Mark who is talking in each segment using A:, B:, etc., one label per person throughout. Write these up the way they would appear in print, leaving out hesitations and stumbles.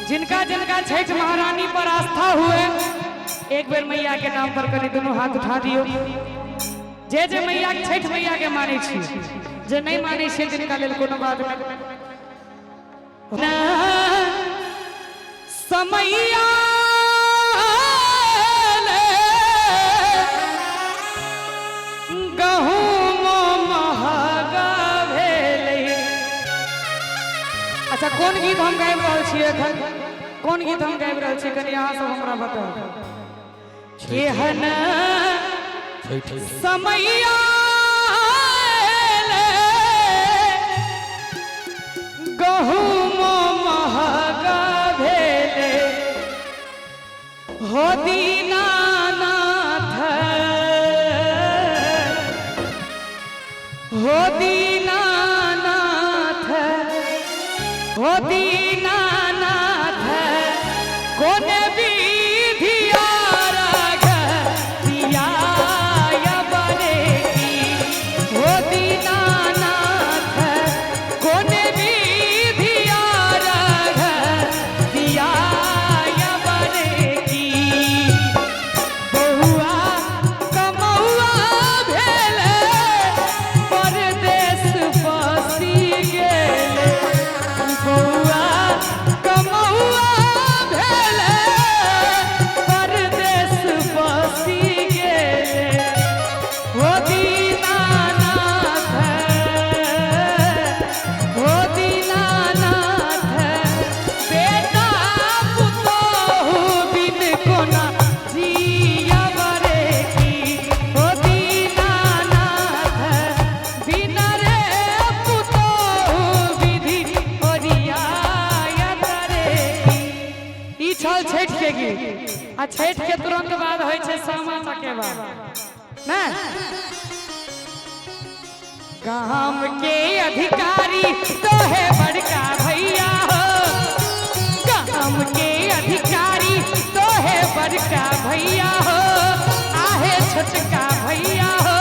A: जिनका जिनका छठ महारानी पर आस्था हुए एक बेर मैया के नाम पर करी दोनों हाथ उठा दियो। जे जे मैया छठ मैया के माने छी, जे नहीं माने छी जिनका लेल कोनो बात ना समैया अच्छा कौन गीत हम गाबि रहल छी एखन? कौन गीत हम गाबि रहल छी कनी अहाँ सब हमरा बताउ। केहन समैया गहूम महगा भेले हो दीनानाथ हो दीनानाथ हो दीनानाथ कोन विधिया राग दिया बने की हो दीनानाथ कोन विधिया राग दिया बने की बहुआ कमौआ भेले परदेश बसी गेले बहुआ कमौआ भेले परदेश बसी गेले हो दीनानाथ हो दीनानाथ बेटा पुतोहु बिन कोना जिया बरे की हो दीनानाथ बिना रे पुतोहु विधि ओरिया करे की। ई छल छठ के गीत। आ छठ के तुरंत बाद होय छै सामा चकेवा ना। गाम के अधिकारी तो है बड़का भैया हो, गाम के अधिकारी तो है बड़का भैया हो, आहे छोटका भैया हो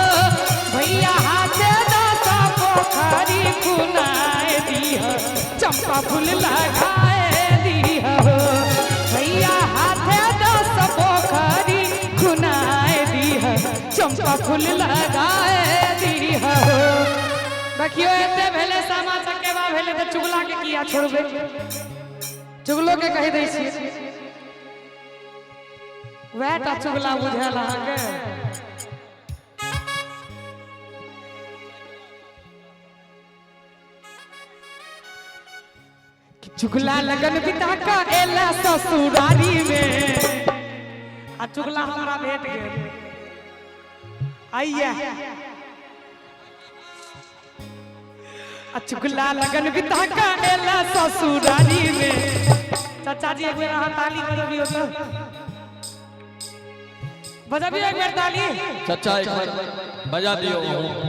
A: भैया हाथे दासा पोखरी खुनाए दीह चंपा फूल लगाए दीह हो भैया हाथे दासा पोखरी खुनाए दीह चंपा फूल लगाए दीह हो। देखियो एते भेले सामा चकेवा भेले त चुगला के किया छोड़बे? चुगलो के कहि दै छी वह ता चुगला बुझल अहाँ के। चुगला लगन बिता का एला ससुरारी में आ चुगला हमरा भेट गेल आइया चुगला लगन बिता का एला ससुरारी में। चाचा जी एक बेर अहाँ ताली बजाबियो तो बजाबियो एक बेर ताली
B: चाचा एक बार बजा दियो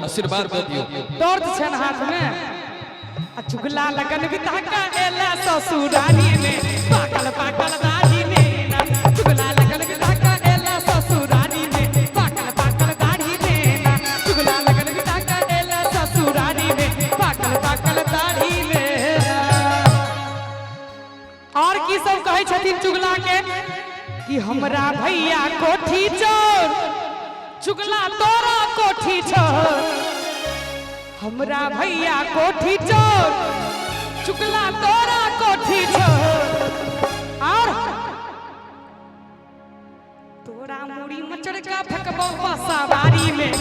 B: आशीर्वाद दे दियो।
A: दर्द छन हाथ में। चुगला लगन बिता का एला ससुरारी में पाकल पाकल दाढ़ी में ना चुगला लगन बिता का एला ससुरारी में पाकल पाकल दाढ़ी में ना चुगला लगन बिता का एला ससुरारी में पाकल पाकल दाढ़ी में ना। और की सब कहे छथिन चुगला के कि हमरा भैया कोठी चोर चुगला तोरा कोठी चोर हमरा भैया कोठी चोर चुगला तोरा कोठी चोर और तोरा मुड़ी मचड़ का फकबो सवारी में